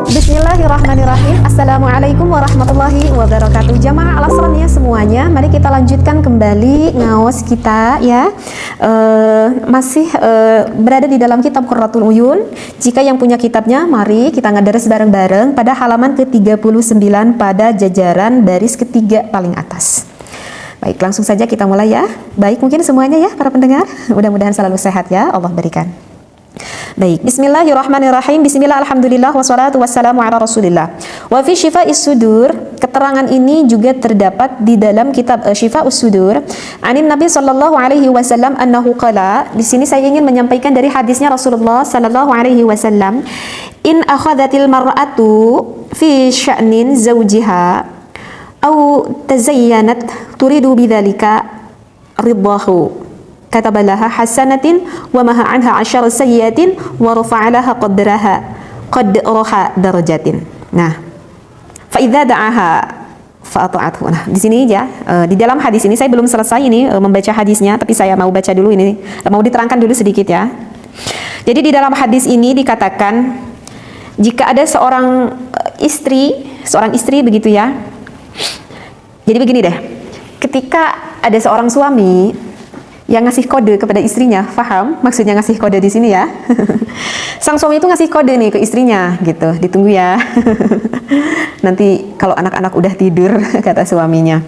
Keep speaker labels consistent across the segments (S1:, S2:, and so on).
S1: Bismillahirrahmanirrahim. Assalamualaikum warahmatullahi wabarakatuh. Jamaah al-asrania semuanya, mari kita lanjutkan kembali ngaos kita ya. Masih berada di dalam kitab Qurratul Uyun. Jika yang punya kitabnya, mari kita ngadares bareng-bareng pada halaman ke-39 pada jajaran baris ketiga paling atas. Baik, langsung saja kita mulai ya. Baik, mungkin semuanya ya para pendengar. Mudah-mudahan selalu sehat ya, Allah berikan. Baik, bismillahirrahmanirrahim. Bismillah, alhamdulillah, wassalatu wassalamu ala rasulillah. Wa fi syifa'is sudur, keterangan ini juga terdapat di dalam kitab Syifa'us Sudur. Anin Nabi sallallahu alaihi wasallam annahu qala. Di sini saya ingin menyampaikan dari hadisnya Rasulullah sallallahu alaihi wasallam, in akhadhatil mar'atu fi sya'nin zawjiha aw tazayyanat turidu bidzalika riddahu katabalaha hasanatin wa maha anha asyar sayyatin wa rafa'alaha qadraha darajatin. Nah, fa idza da'aha fa ata'athu. Nah, di sini ya, di dalam hadis ini saya belum selesai ini membaca hadisnya, tapi saya mau baca dulu ini, mau diterangkan dulu sedikit ya. Jadi di dalam hadis ini dikatakan jika ada seorang istri begitu ya. Jadi begini deh. Ketika ada seorang suami yang ngasih kode kepada istrinya, paham maksudnya ngasih kode di sini ya? Sang suami itu ngasih kode nih ke istrinya, gitu. Ditunggu ya. Nanti kalau anak-anak udah tidur, kata suaminya.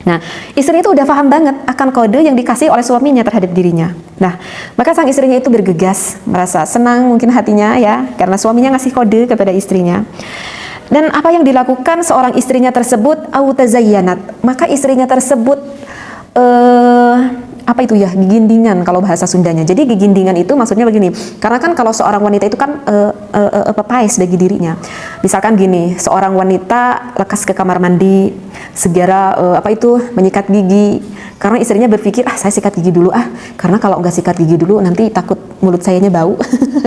S1: Nah, istri itu udah paham banget akan kode yang dikasih oleh suaminya terhadap dirinya. Nah, maka sang istrinya itu bergegas, merasa senang mungkin hatinya ya, karena suaminya ngasih kode kepada istrinya. Dan apa yang dilakukan seorang istrinya tersebut, au tazayyanat, maka istrinya tersebut apa itu ya, gigindingan kalau bahasa Sundanya. Jadi gigindingan itu maksudnya begini, karena kan kalau seorang wanita itu kan pepais bagi dirinya. Misalkan gini, seorang wanita lekas ke kamar mandi, segera menyikat gigi, karena istrinya berpikir, saya sikat gigi dulu karena kalau nggak sikat gigi dulu nanti takut mulut sayanya bau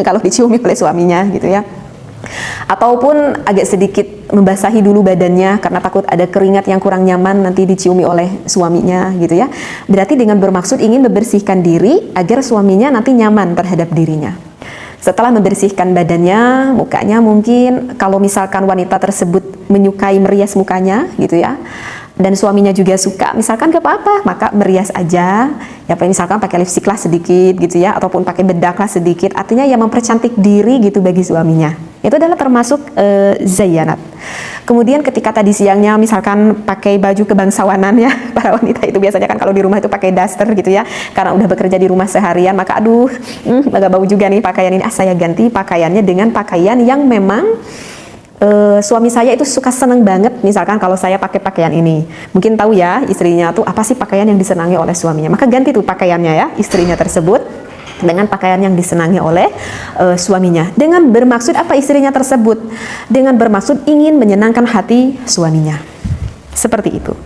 S1: kalau diciumi oleh suaminya gitu ya. Ataupun agak sedikit membasahi dulu badannya karena takut ada keringat yang kurang nyaman nanti diciumi oleh suaminya gitu ya. Berarti dengan bermaksud ingin membersihkan diri agar suaminya nanti nyaman terhadap dirinya. Setelah membersihkan badannya, mukanya mungkin kalau misalkan wanita tersebut menyukai merias mukanya gitu ya, dan suaminya juga suka, misalkan gak apa-apa, maka merias aja ya, misalkan pakai lipstick lah sedikit gitu ya, ataupun pakai bedak lah sedikit, artinya ya mempercantik diri gitu bagi suaminya. Itu adalah termasuk zayyanat. Kemudian ketika tadi siangnya misalkan pakai baju kebangsawanan ya, para wanita itu biasanya kan kalau di rumah itu pakai daster gitu ya, karena udah bekerja di rumah seharian, maka agak bau juga nih pakaian ini, saya ganti pakaiannya dengan pakaian yang memang suami saya itu suka seneng banget. Misalkan kalau saya pakai pakaian ini, mungkin tahu ya istrinya tuh apa sih pakaian yang disenangi oleh suaminya, maka ganti tuh pakaiannya ya, istrinya tersebut dengan pakaian yang disenangi oleh suaminya. Dengan bermaksud apa istrinya tersebut? Dengan bermaksud ingin menyenangkan hati suaminya. Seperti itu.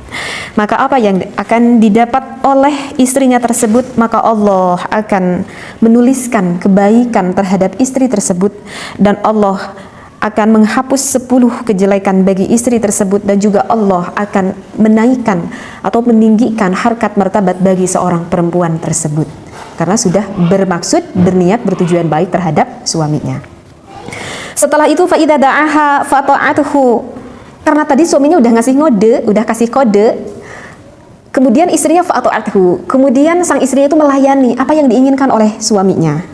S1: Maka apa yang akan didapat oleh istrinya tersebut? Maka Allah akan menuliskan kebaikan terhadap istri tersebut, dan Allah akan menghapus 10 kejelekan bagi istri tersebut, dan juga Allah akan menaikkan atau meninggikan harkat martabat bagi seorang perempuan tersebut karena sudah bermaksud, berniat, bertujuan baik terhadap suaminya. Setelah itu fa idza da'aha fa ta'atuhu, karena tadi suaminya udah kasih kode, kemudian istrinya fa ta'atuhu, kemudian sang istrinya itu melayani apa yang diinginkan oleh suaminya.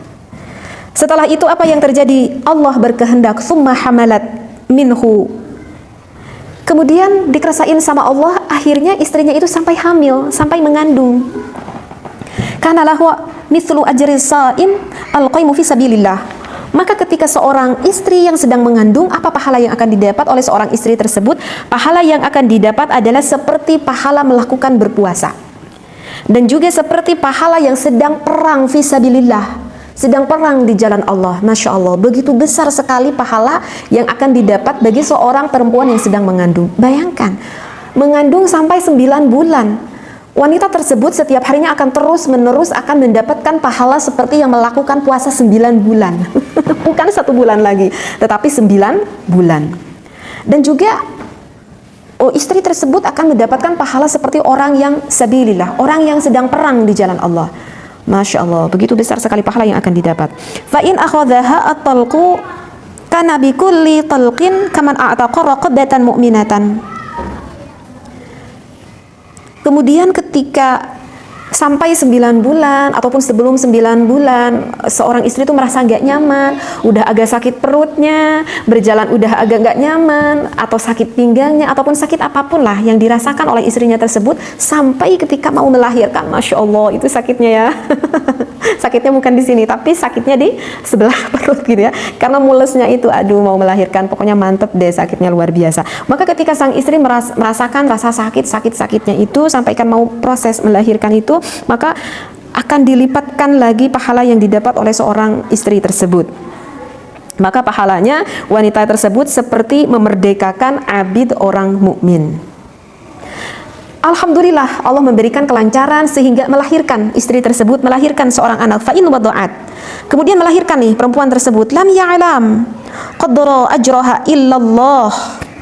S1: Setelah itu apa yang terjadi? Allah berkehendak, summa hamalat minhu. Kemudian dikerasain sama Allah, akhirnya istrinya itu sampai hamil, sampai mengandung. Kana lahu mithlu ajri shaim al-qaimu fi sabilillah. Maka ketika seorang istri yang sedang mengandung, apa pahala yang akan didapat oleh seorang istri tersebut? Pahala yang akan didapat adalah seperti pahala melakukan berpuasa. Dan juga seperti pahala yang sedang perang fi sabilillah, sedang perang di jalan Allah. Masya Allah, begitu besar sekali pahala yang akan didapat bagi seorang perempuan yang sedang mengandung. Bayangkan, mengandung sampai 9 bulan. Wanita tersebut setiap harinya akan terus-menerus akan mendapatkan pahala seperti yang melakukan puasa 9 bulan. Bukan 1 bulan lagi, tetapi 9 bulan. Dan juga istri tersebut akan mendapatkan pahala seperti orang yang sabilillah, orang yang sedang perang di jalan Allah. Masya Allah, begitu besar sekali pahala yang akan didapat. Fa in akhadhaha at-talqu kana bi kulli talqin kaman a'taqa raqabatan mu'minatan. Kemudian ketika sampai 9 bulan ataupun sebelum 9 bulan seorang istri itu merasa nggak nyaman, udah agak sakit perutnya, berjalan udah agak nggak nyaman, atau sakit pinggangnya ataupun sakit apapun lah yang dirasakan oleh istrinya tersebut sampai ketika mau melahirkan, Masya Allah itu sakitnya ya. Sakitnya bukan di sini tapi sakitnya di sebelah perut gitu ya, karena mulesnya itu aduh mau melahirkan, pokoknya mantep deh, sakitnya luar biasa. Maka ketika sang istri merasakan rasa sakitnya itu sampai kan mau proses melahirkan itu, maka akan dilipatkan lagi pahala yang didapat oleh seorang istri tersebut. Maka pahalanya wanita tersebut seperti memerdekakan abid orang mukmin. Alhamdulillah Allah memberikan kelancaran sehingga melahirkan, istri tersebut melahirkan seorang anak. Fa in wada'at, kemudian melahirkan nih perempuan tersebut, lam ya'lam qaddara ajraha illallah.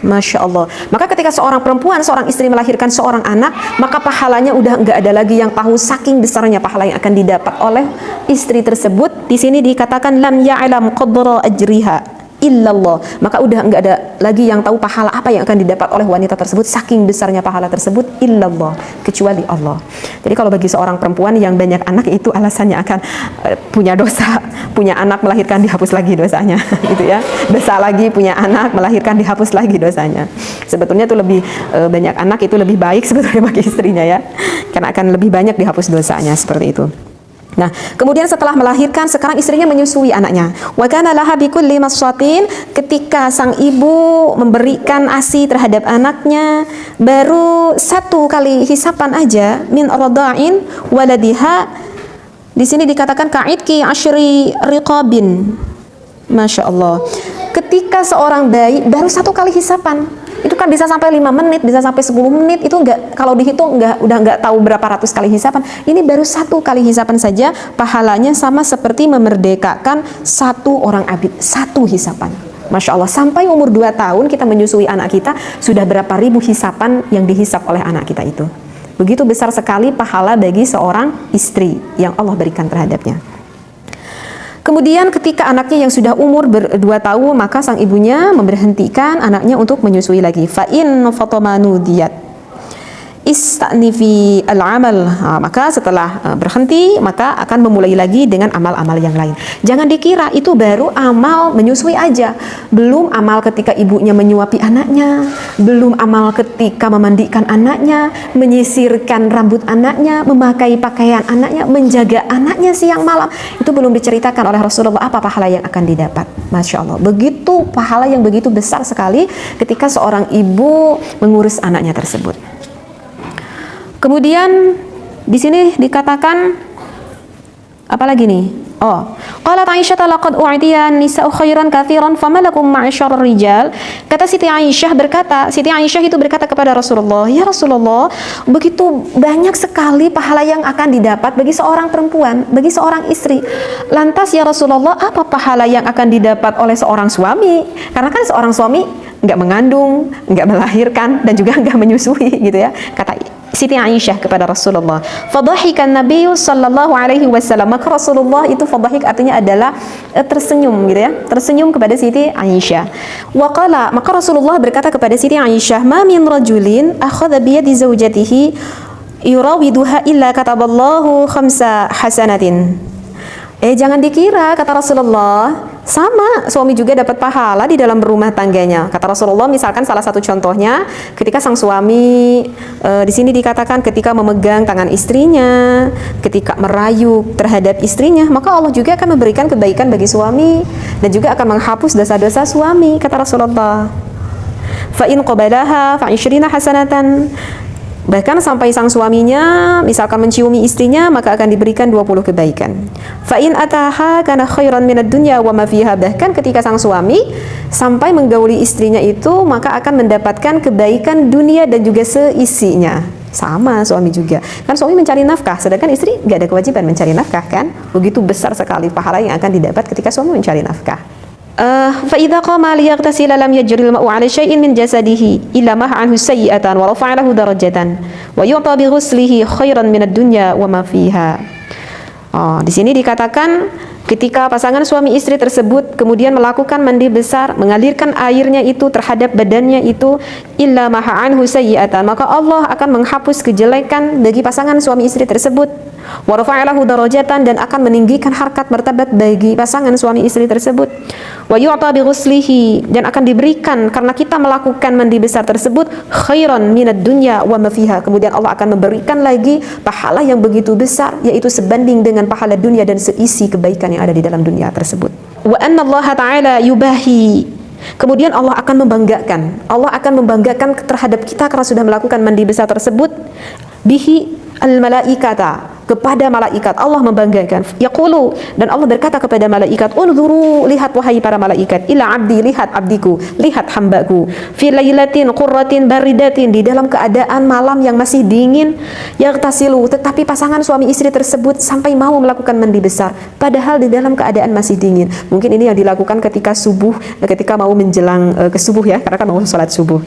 S1: Masya Allah. Maka ketika seorang perempuan, seorang istri melahirkan seorang anak, maka pahalanya udah nggak ada lagi yang tahu saking besarnya pahala yang akan didapat oleh istri tersebut. Di sini dikatakan lam ya'lam qaddara ajriha illallah, maka udah nggak ada lagi yang tahu pahala apa yang akan didapat oleh wanita tersebut saking besarnya pahala tersebut illallah, kecuali Allah. Jadi kalau bagi seorang perempuan yang banyak anak itu alasannya akan punya dosa, punya anak melahirkan dihapus lagi dosanya gitu ya, dosa lagi punya anak melahirkan dihapus lagi dosanya. Sebetulnya itu lebih banyak anak itu lebih baik sebetulnya bagi istrinya ya, karena akan lebih banyak dihapus dosanya seperti itu. Nah, kemudian setelah melahirkan, sekarang istrinya menyusui anaknya. Wa kana laha bikulli maswatin, ketika sang ibu memberikan ASI terhadap anaknya, baru 1 kali hisapan aja min rada'in waladiha. Di sini dikatakan ka'idki asyri riqabin. Masya Allah. Ketika seorang bayi baru 1 kali hisapan, itu kan bisa sampai 5 menit, bisa sampai 10 menit, itu enggak, kalau dihitung enggak, udah enggak tahu berapa ratus kali hisapan. Ini baru 1 kali hisapan saja, pahalanya sama seperti memerdekakan 1 orang abid, 1 hisapan. Masya Allah, sampai umur 2 tahun kita menyusui anak kita, sudah berapa ribu hisapan yang dihisap oleh anak kita itu. Begitu besar sekali pahala bagi seorang istri yang Allah berikan terhadapnya. Kemudian ketika anaknya yang sudah umur 2 tahun, maka sang ibunya memberhentikan anaknya untuk menyusui lagi. Fa in fatamanu diyat istanifi al-amal. Maka setelah berhenti, maka akan memulai lagi dengan amal-amal yang lain. Jangan dikira itu baru amal menyusui aja, belum amal ketika ibunya menyuapi anaknya, belum amal ketika memandikan anaknya, menyisirkan rambut anaknya, memakai pakaian anaknya, menjaga anaknya siang malam. Itu belum diceritakan oleh Rasulullah apa pahala yang akan didapat. Masya Allah, begitu pahala yang begitu besar sekali ketika seorang ibu mengurus anaknya tersebut. Kemudian di sini dikatakan apa lagi nih? Oh, qalat Aisyah laqad u'tiya nisa'u khairan katsiran famalakum ma'asyar rijal. Kata Siti Aisyah berkata, Siti Aisyah itu berkata kepada Rasulullah, "Ya Rasulullah, begitu banyak sekali pahala yang akan didapat bagi seorang perempuan, bagi seorang istri. Lantas ya Rasulullah, apa pahala yang akan didapat oleh seorang suami? Karena kan seorang suami enggak mengandung, enggak melahirkan dan juga enggak menyusui gitu ya." Kata Siti Aisyah kepada Rasulullah. Fadhahikan Nabi sallallahu alaihi wasallam. Maka Rasulullah itu fadhahik artinya adalah tersenyum gitu ya. Tersenyum kepada Siti Aisyah. Wa qala, maka Rasulullah berkata kepada Siti Aisyah, "Ma min rajulin akhadha bi yadi zawjatihi yurawiduha illa kataballahu 5 hasanatin." Jangan dikira, kata Rasulullah, sama suami juga dapat pahala di dalam rumah tangganya. Kata Rasulullah, misalkan salah satu contohnya, ketika sang suami di sini dikatakan ketika memegang tangan istrinya, ketika merayu terhadap istrinya, maka Allah juga akan memberikan kebaikan bagi suami dan juga akan menghapus dosa-dosa suami, kata Rasulullah. Fa in qabalaha fa 20 hasanatan. Bahkan sampai sang suaminya misalkan menciumi istrinya, maka akan diberikan 20 kebaikan. Fa in ataha kana khairan minad dunya wa ma fiha. Bahkan ketika sang suami sampai menggauli istrinya itu, maka akan mendapatkan kebaikan dunia dan juga seisinya. Sama suami juga. Kan suami mencari nafkah, sedangkan istri nggak ada kewajiban mencari nafkah kan? Begitu besar sekali pahala yang akan didapat ketika suami mencari nafkah. Fa idza qama liyaghtasila lam yajri al-ma'u 'ala shay'in min jasadihi illa maha 'anhu sayyi'atan wa rafa'a lahu darajatan wa yu'ta bi ghuslihi khairan min ad-dunya wa ma fiha. Di sini dikatakan Ketika pasangan suami istri tersebut kemudian melakukan mandi besar, mengalirkan airnya itu terhadap badannya itu, illa maha anhu sayyi'atan, maka Allah akan menghapus kejelekan bagi pasangan suami istri tersebut. Wa rafa'alahu darajatan, dan akan meninggikan harkat martabat bagi pasangan suami istri tersebut. Wa yu'ta bi ghuslihi, dan akan diberikan karena kita melakukan mandi besar tersebut khairan minad dunya wa ma fiha. Kemudian Allah akan memberikan lagi pahala yang begitu besar, yaitu sebanding dengan pahala dunia dan seisi kebaikan yang ada di dalam dunia tersebut. Wa anna Allah ta'ala yubahi, kemudian Allah akan membanggakan terhadap kita karena sudah melakukan mandi besar tersebut, bihi al-malaikata, kepada malaikat. Allah membanggakan, yaqulu, dan Allah berkata kepada malaikat, unzuru, lihat wahai para malaikat, ila abdi, lihat abdiku, lihat hambaku, fi lailatin qurratin baridatin, di dalam keadaan malam yang masih dingin, yaghtasilu, tetapi pasangan suami istri tersebut sampai mau melakukan mandi besar padahal di dalam keadaan masih dingin. Mungkin ini yang dilakukan ketika subuh, ketika mau menjelang ke subuh ya, karena kan mau salat subuh.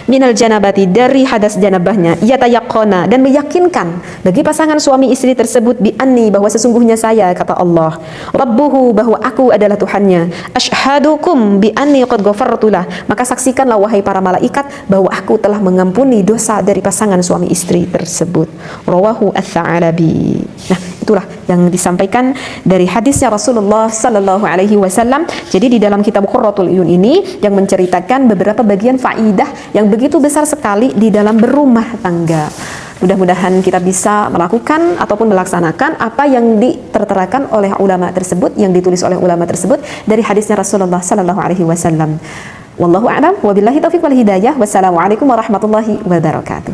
S1: Minal janabati, dari hadas janabahnya, yatayaqqana, dan meyakinkan bagi pasangan suami istri tersebut, bi anni, bahwa sesungguhnya saya, kata Allah, rabbuhu, bahwa aku adalah Tuhannya, ashhadukum bi anni qad ghafartu lah, maka saksikanlah wahai para malaikat bahwa aku telah mengampuni dosa dari pasangan suami istri tersebut. Rawahu Ats-Tsa'alabi. Nah, itulah yang disampaikan dari hadisnya Rasulullah sallallahu alaihi wasallam. Jadi di dalam kitab Qurratul Uyun ini yang menceritakan beberapa bagian faidah yang begitu besar sekali di dalam berumah tangga. Mudah-mudahan kita bisa melakukan ataupun melaksanakan apa yang diterterakan oleh ulama tersebut, yang ditulis oleh ulama tersebut dari hadisnya Rasulullah sallallahu alaihi wasallam. Wallahu a'lam wa billahi taufiq wal hidayah. Wassalamualaikum warahmatullahi wabarakatuh.